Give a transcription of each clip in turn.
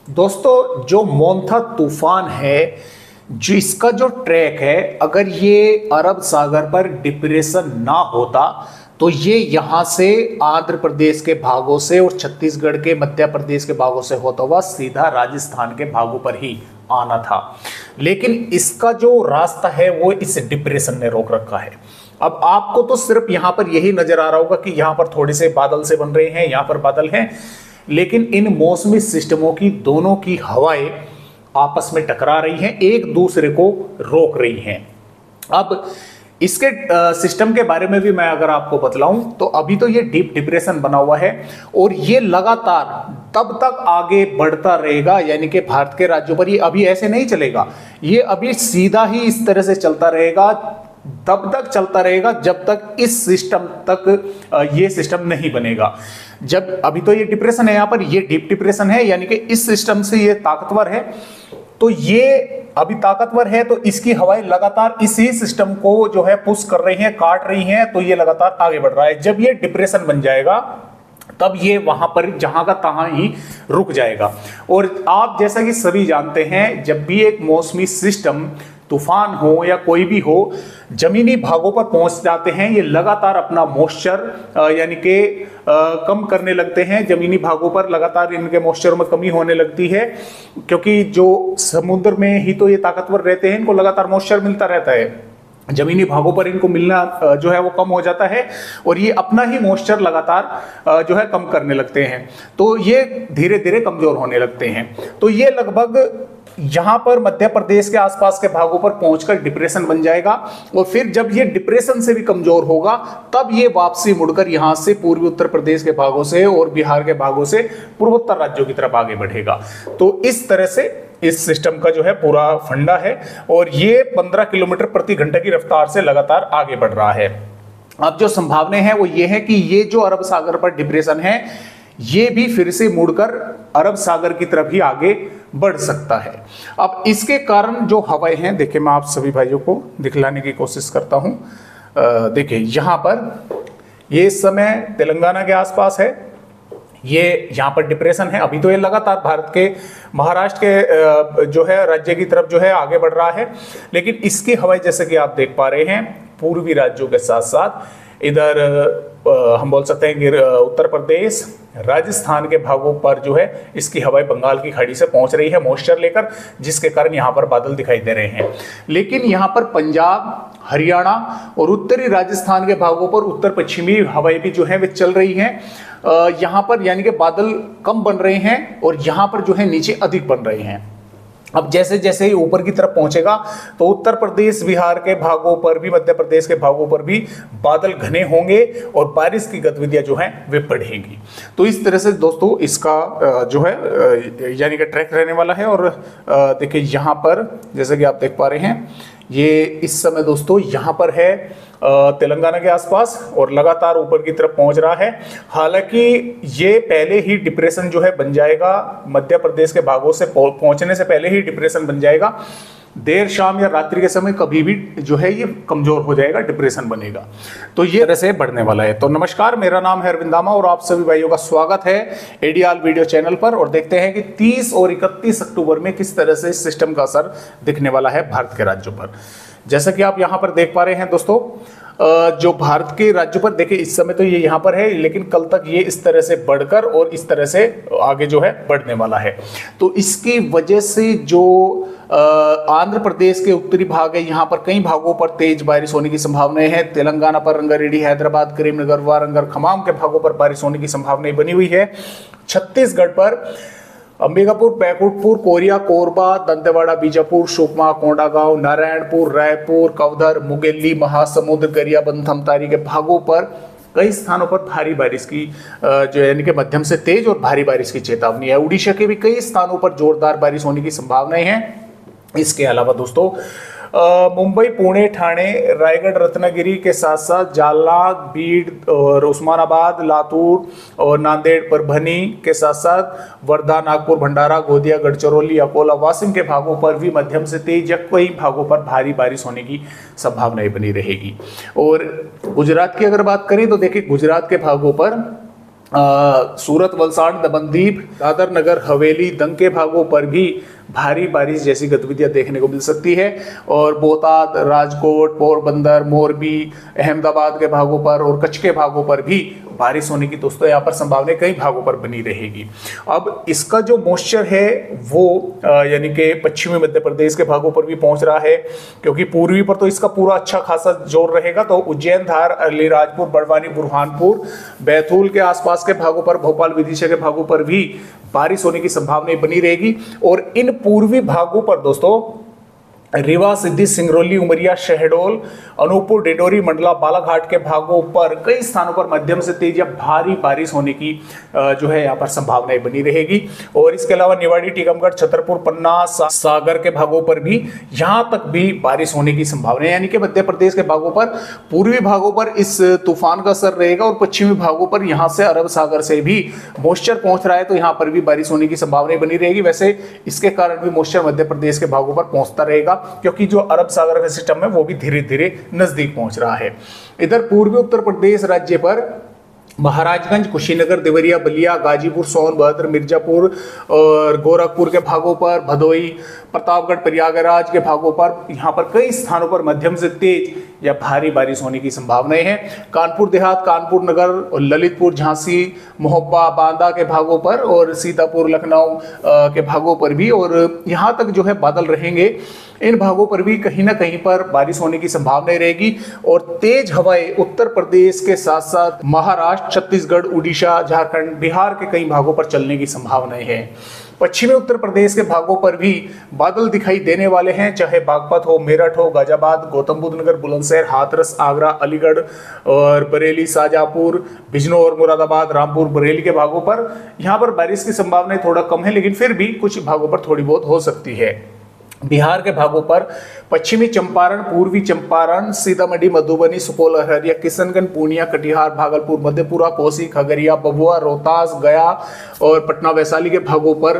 दोस्तों, जो मोंथा तूफान है, जो इसका जो ट्रैक है, अगर ये अरब सागर पर डिप्रेशन ना होता तो ये यहां से आंध्र प्रदेश के भागों से और छत्तीसगढ़ के मध्य प्रदेश के भागों से होता हुआ सीधा राजस्थान के भागों पर ही आना था। लेकिन इसका जो रास्ता है वो इस डिप्रेशन ने रोक रखा है। अब आपको तो सिर्फ यहां पर यही नजर आ रहा होगा कि यहां पर थोड़े से बादल से बन रहे हैं, यहां पर बादल हैं, लेकिन इन मौसमी सिस्टमों की दोनों की हवाएं आपस में टकरा रही हैं, एक दूसरे को रोक रही हैं। अब इसके सिस्टम के बारे में भी मैं अगर आपको बतलाऊं तो अभी तो ये डीप डिप्रेशन बना हुआ है और ये लगातार तब तक आगे बढ़ता रहेगा, यानी कि भारत के राज्यों पर ये अभी ऐसे नहीं चलेगा, ये अभी सीधा ही इस तरह से चलता रहेगा, तब तक चलता रहेगा जब तक इस सिस्टम तक ये सिस्टम नहीं बनेगा। जब अभी तो ये डिप्रेशन है, यहां पर ये डीप डिप्रेशन है, यानी कि इस सिस्टम से ये ताकतवर है, तो ये अभी ताकतवर है तो इसकी हवाएं लगातार इसी सिस्टम को जो है पुश कर रही हैं, काट रही हैं, तो ये लगातार आगे बढ़ रहा है। जब ये डिप्रेशन बन जाएगा तब ये वहां पर जहां का तहां ही रुक जाएगा। और आप जैसा कि सभी जानते हैं, जब भी एक मौसमी सिस्टम तूफान हो या कोई भी हो जमीनी भागों पर पहुंच जाते हैं, ये लगातार अपना मॉइस्चर यानी कि कम करने लगते हैं। जमीनी भागों पर लगातार इनके मॉइस्चर में कमी होने लगती है, क्योंकि जो समुद्र में ही तो ये ताकतवर रहते हैं, इनको लगातार मॉइस्चर मिलता रहता है। जमीनी भागों पर इनको मिलना जो है वो कम हो जाता है और ये अपना ही मॉइस्चर लगातार जो है कम करने लगते हैं, तो ये धीरे धीरे कमजोर होने लगते हैं। तो ये लगभग यहां पर मध्य प्रदेश के आसपास के भागों पर पहुंचकर डिप्रेशन बन जाएगा और फिर जब ये डिप्रेशन से भी कमजोर होगा तब ये वापसी मुड़कर यहां से पूर्वी उत्तर प्रदेश के भागों से और बिहार के भागों से पूर्वोत्तर राज्यों की तरफ आगे बढ़ेगा। तो इस तरह से इस सिस्टम का जो है पूरा फंडा है और ये 15 किलोमीटर प्रति घंटे की रफ्तार से लगातार आगे बढ़ रहा है। अब जो संभावनाएं हैं वो ये है कि ये जो अरब सागर पर डिप्रेशन है ये भी फिर से मुड़कर अरब सागर की तरफ ही आगे बढ़ सकता है। अब इसके कारण जो हवाएं हैं, देखिए मैं आप सभी भाइयों को दिखलाने की कोशिश करता हूं। देखिए यहां पर ये इस समय तेलंगाना के आसपास है, ये यहाँ पर डिप्रेशन है। अभी तो ये लगातार भारत के महाराष्ट्र के जो है राज्य की तरफ जो है आगे बढ़ रहा है, लेकिन इसकी हवाएं जैसे कि आप देख पा रहे हैं पूर्वी राज्यों के साथ साथ इधर हम बोल सकते हैं कि उत्तर प्रदेश राजस्थान के भागों पर जो है इसकी हवाएं बंगाल की खाड़ी से पहुंच रही है मॉइस्चर लेकर, जिसके कारण यहाँ पर बादल दिखाई दे रहे हैं। लेकिन यहाँ पर पंजाब, हरियाणा और उत्तरी राजस्थान के भागों पर उत्तर पश्चिमी हवाएं भी जो है वे चल रही हैं। यहाँ पर यानी कि बादल कम बन रहे हैं और यहाँ पर जो है नीचे अधिक बन रहे हैं। अब जैसे जैसे ही ऊपर की तरफ पहुंचेगा तो उत्तर प्रदेश, बिहार के भागों पर भी, मध्य प्रदेश के भागों पर भी बादल घने होंगे और बारिश की गतिविधियां जो हैं वे बढ़ेंगी। तो इस तरह से दोस्तों इसका जो है यानी कि ट्रैक रहने वाला है। और देखिए यहाँ पर जैसे कि आप देख पा रहे हैं, ये इस समय दोस्तों यहाँ पर है तेलंगाना के आसपास और लगातार ऊपर की तरफ पहुंच रहा है। हालांकि ये पहले ही डिप्रेशन जो है बन जाएगा, मध्य प्रदेश के भागों से पहुंचने से पहले ही डिप्रेशन बन जाएगा। देर शाम या रात्रि के समय कभी भी जो है ये कमजोर हो जाएगा, डिप्रेशन बनेगा। तो ये तरह से बढ़ने वाला है। तो नमस्कार, मेरा नाम है अरविंद दामा और आप सभी भाइयों का स्वागत है एडीआल वीडियो चैनल पर। और देखते हैं कि 30 और 31 अक्टूबर में किस तरह से इस सिस्टम का असर दिखने वाला है भारत के राज्यों पर। जैसा कि आप यहाँ पर देख पा रहे हैं दोस्तों, जो भारत के राज्यों पर देखिए इस समय तो ये यहाँ पर है, लेकिन कल तक ये इस तरह से बढ़कर और इस तरह से आगे जो है बढ़ने वाला है। तो इसकी वजह से जो आंध्र प्रदेश के उत्तरी भाग है, यहाँ पर कई भागों पर तेज बारिश होने की संभावनाएं हैं। तेलंगाना पर रंगारेड्डी, हैदराबाद, करीमनगर, वारंगल, खम्माम के भागों पर बारिश होने की संभावनाएं बनी हुई है। छत्तीसगढ़ पर अंबिकापुर, पैकुटपुर, कोरिया, कोरबा, दंतेवाड़ा, बीजापुर, सुकमा, कोंडागांव, नारायणपुर, रायपुर, कवधर, मुंगेली, महासमुंद, गरियाबंद, धमतारी के भागों पर कई स्थानों पर भारी बारिश की जो यानी कि मध्यम से तेज और भारी बारिश की चेतावनी है। उड़ीसा के भी कई स्थानों पर जोरदार बारिश होने की संभावनाएं हैं। इसके अलावा दोस्तों मुंबई, पुणे, ठाणे, रायगढ़, रत्नागिरी के साथ साथ जालना, बीड और उस्मानाबाद, लातूर और नांदेड़, परभनी के साथ साथ वर्धा, नागपुर, भंडारा, गोंदिया, गढ़चिरौली, अकोला, वाशिम के भागों पर भी मध्यम से तेज या कई भागों पर भारी बारिश होने की संभावनाएं बनी रहेगी। और गुजरात की अगर बात करें तो देखिए गुजरात के भागों पर सूरत, वलसाड़, दमनदीप, दादर नगर हवेली, दंग के भागों पर भी भारी बारिश जैसी गतिविधियां देखने को मिल सकती है। और बोटाद, राजकोट, पोरबंदर, मोरबी, अहमदाबाद के भागों पर और कच्छ के भागों पर भी बारिश होने की दोस्तों यहाँ पर संभावना कई भागों पर बनी रहेगी। अब इसका जो मॉइस्चर है वो यानी कि पश्चिमी मध्य प्रदेश के भागों पर भी पहुंच रहा है, क्योंकि पूर्वी पर तो इसका पूरा अच्छा खासा जोर रहेगा। तो उज्जैन, धार, अलीराजपुर, बड़वानी, बुरहानपुर, बैतूल के आसपास के भागों पर, भोपाल, विदिशा के भागों पर भी बारिश होने की संभावना बनी रहेगी। और इन पूर्वी भागों पर दोस्तों रीवा, सिद्धि, सिंगरौली, उमरिया, शहडोल, अनूपपुर, डिंडोरी, मंडला, बालाघाट के भागों पर कई स्थानों पर मध्यम से तेज या भारी बारिश होने की जो है यहाँ पर संभावनाएं बनी रहेगी। और इसके अलावा निवाड़ी, टीकमगढ़, छतरपुर, पन्ना, सागर के भागों पर भी यहाँ तक भी बारिश होने की संभावना है। यानी कि मध्य प्रदेश के भागों पर, पूर्वी भागों पर इस तूफान का असर रहेगा और पश्चिमी भागों पर यहाँ से अरब सागर से भी मॉइस्चर पहुंच रहा है, तो यहाँ पर भी बारिश होने की संभावना बनी रहेगी। वैसे इसके कारण भी मॉइस्चर मध्य प्रदेश के भागों पर पहुंचता रहेगा, क्योंकि जो अरब सागर का सिस्टम है वो भी धीरे धीरे नजदीक पहुंच रहा है। इधर पूर्वी उत्तर प्रदेश राज्य पर महाराजगंज, कुशीनगर, देवरिया, बलिया, गाजीपुर, सोनभद्र, मिर्जापुर और गोरखपुर के भागों पर, भदोई, प्रतापगढ़, प्रयागराज के भागों पर यहाँ पर कई स्थानों पर मध्यम से तेज या भारी बारिश होने की संभावनाएं हैं। कानपुर देहात, कानपुर नगर और ललितपुर, झांसी, मोहब्बा, बांदा के भागों पर और सीतापुर, लखनऊ के भागों पर भी, और यहाँ तक जो है बादल रहेंगे। इन भागों पर भी कहीं ना कहीं पर बारिश होने की संभावना रहेगी। और तेज हवाएं उत्तर प्रदेश के साथ साथ महाराष्ट्र, छत्तीसगढ़, उड़ीसा, झारखंड, बिहार के कई भागों पर चलने की संभावनाएं हैं। पश्चिमी उत्तर प्रदेश के भागों पर भी बादल दिखाई देने वाले हैं, चाहे बागपत हो, मेरठ हो, गाजियाबाद, गौतम बुद्ध नगर, बुलंदशहर, हाथरस, आगरा, अलीगढ़ और बरेली, शाजापुर, बिजनौर, मुरादाबाद, रामपुर, बरेली के भागों पर यहाँ पर बारिश की संभावना थोड़ा कम है, लेकिन फिर भी कुछ भागों पर थोड़ी बहुत हो सकती है। बिहार के भागों पर पश्चिमी चंपारण, पूर्वी चंपारण, सीतामढ़ी, मधुबनी, सुपौल, अररिया, किशनगंज, पूर्णिया, कटिहार, भागलपुर, मधेपुरा, कोसी, खगड़िया, भभुआ, रोहतास, गया और पटना, वैशाली के भागों पर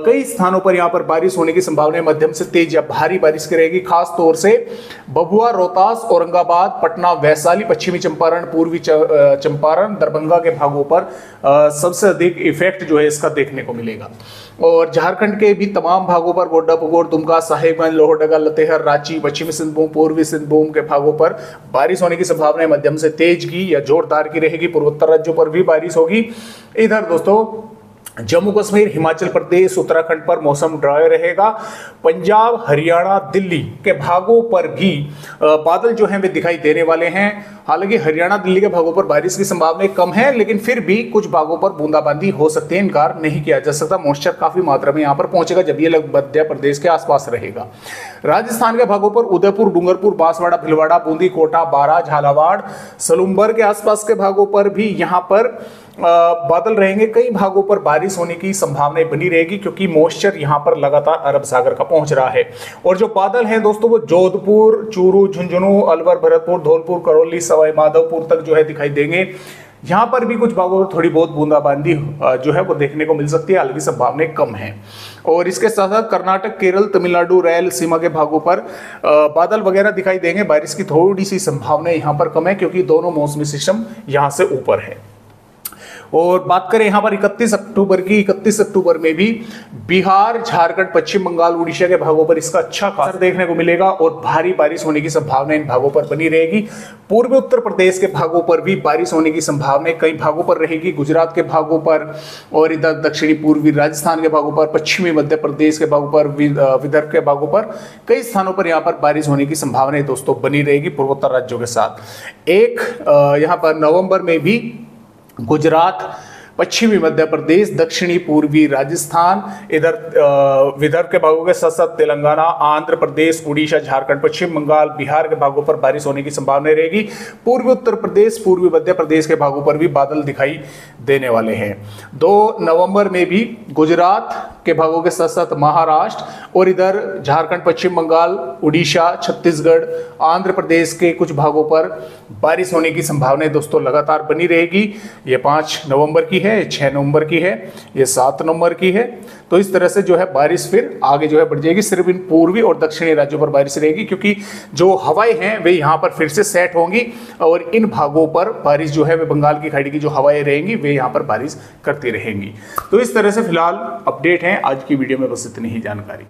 कई स्थानों पर यहाँ पर बारिश होने की संभावना मध्यम से तेज या भारी बारिश की रहेगी। खास तौर से भभुआ, रोहतास, औरंगाबाद, पटना, वैशाली, पश्चिमी चंपारण, पूर्वी चंपारण, दरभंगा के भागों पर सबसे अधिक इफेक्ट जो है इसका देखने को मिलेगा। और झारखंड के भी तमाम भागों पर गोड्डा, भगोड़, दुमका, साहेबगंज, लोहरदगा, लतेहर, रांची, पश्चिमी सिंहभूम, पूर्वी सिंहभूम के भागों पर बारिश होने की संभावना मध्यम से तेज की या जोरदार की रहेगी। पूर्वोत्तर राज्यों पर भी बारिश होगी। इधर दोस्तों जम्मू कश्मीर, हिमाचल प्रदेश, उत्तराखंड पर मौसम ड्राई रहेगा। पंजाब, हरियाणा, दिल्ली के भागों पर भी बादल जो हैं वे दिखाई देने वाले हैं। हालांकि हरियाणा, दिल्ली के भागों पर बारिश की संभावना कम है, लेकिन फिर भी कुछ भागों पर बूंदाबांदी हो सकती है, इनकार नहीं किया जा सकता। मॉइस्चर काफी मात्रा में यहाँ पर पहुंचेगा जब ये लगभग मध्य प्रदेश के आसपास रहेगा। राजस्थान के भागों पर उदयपुर, डूंगरपुर, बांसवाड़ा, भीलवाड़ा, बूंदी, कोटा, बारां, झालावाड़, सलूम्बर के आसपास के भागों पर भी यहाँ पर बादल रहेंगे। कई भागों पर बारिश होने की संभावना बनी रहेगी, क्योंकि मॉइस्चर यहाँ पर लगातार अरब सागर का पहुंच रहा है। और जो बादल हैं दोस्तों वो जोधपुर, चूरू, झुंझुनू, अलवर, भरतपुर, धौलपुर, करौली, सवाई माधोपुर तक जो है दिखाई देंगे। यहाँ पर भी कुछ भागों पर थोड़ी बहुत बूंदाबांदी जो है वो देखने को मिल सकती है, हालांकि संभावनाएं कम है। और इसके साथ साथ कर्नाटक, केरल, तमिलनाडु, रेल सीमा के भागों पर बादल वगैरह दिखाई देंगे। बारिश की थोड़ी सी संभावना यहाँ पर कम है, क्योंकि दोनों मौसमी सिस्टम यहाँ से ऊपर है। और बात करें यहाँ पर 31 अक्टूबर की, 31 अक्टूबर में भी बिहार, झारखंड, पश्चिम बंगाल, उड़ीसा के भागों पर इसका अच्छा खासा देखने को मिलेगा और भारी बारिश होने की संभावना इन भागों पर बनी रहेगी। पूर्वी उत्तर प्रदेश के भागों पर भी बारिश होने की संभावना कई भागों पर रहेगी, गुजरात के भागों पर और इधर दक्षिणी पूर्वी राजस्थान के भागों पर, पश्चिमी मध्य प्रदेश के भागों पर, विदर्भ के भागों पर कई स्थानों पर यहाँ पर बारिश होने की संभावना दोस्तों बनी रहेगी पूर्वोत्तर राज्यों के साथ। यहाँ पर नवंबर में भी गुजरात, पश्चिमी मध्य प्रदेश, दक्षिणी पूर्वी राजस्थान, इधर विदर्भ के भागों के साथ साथ तेलंगाना, आंध्र प्रदेश, उड़ीसा, झारखंड, पश्चिम बंगाल, बिहार के भागों पर बारिश होने की संभावना रहेगी। पूर्वी उत्तर प्रदेश, पूर्वी मध्य प्रदेश के भागों पर भी बादल दिखाई देने वाले हैं। 2 नवंबर में भी गुजरात के भागों के साथ साथ महाराष्ट्र और इधर झारखंड, पश्चिम बंगाल, उड़ीसा, छत्तीसगढ़, आंध्र प्रदेश के कुछ भागों पर बारिश होने की संभावना दोस्तों लगातार बनी रहेगी। ये 5 नवंबर की है, 6 नवंबर की है, ये 7 नवंबर की है। तो इस तरह से जो है बारिश फिर आगे जो है बढ़ जाएगी। सिर्फ इन पूर्वी और दक्षिणी राज्यों पर बारिश रहेगी, क्योंकि जो हवाएं हैं वे यहाँ पर फिर से सेट होंगी और इन भागों पर बारिश जो है वे बंगाल की खाड़ी की जो हवाएं रहेंगी वे यहाँ पर बारिश करती रहेंगी। तो इस तरह से फिलहाल अपडेट है। आज की वीडियो में बस इतनी ही जानकारी।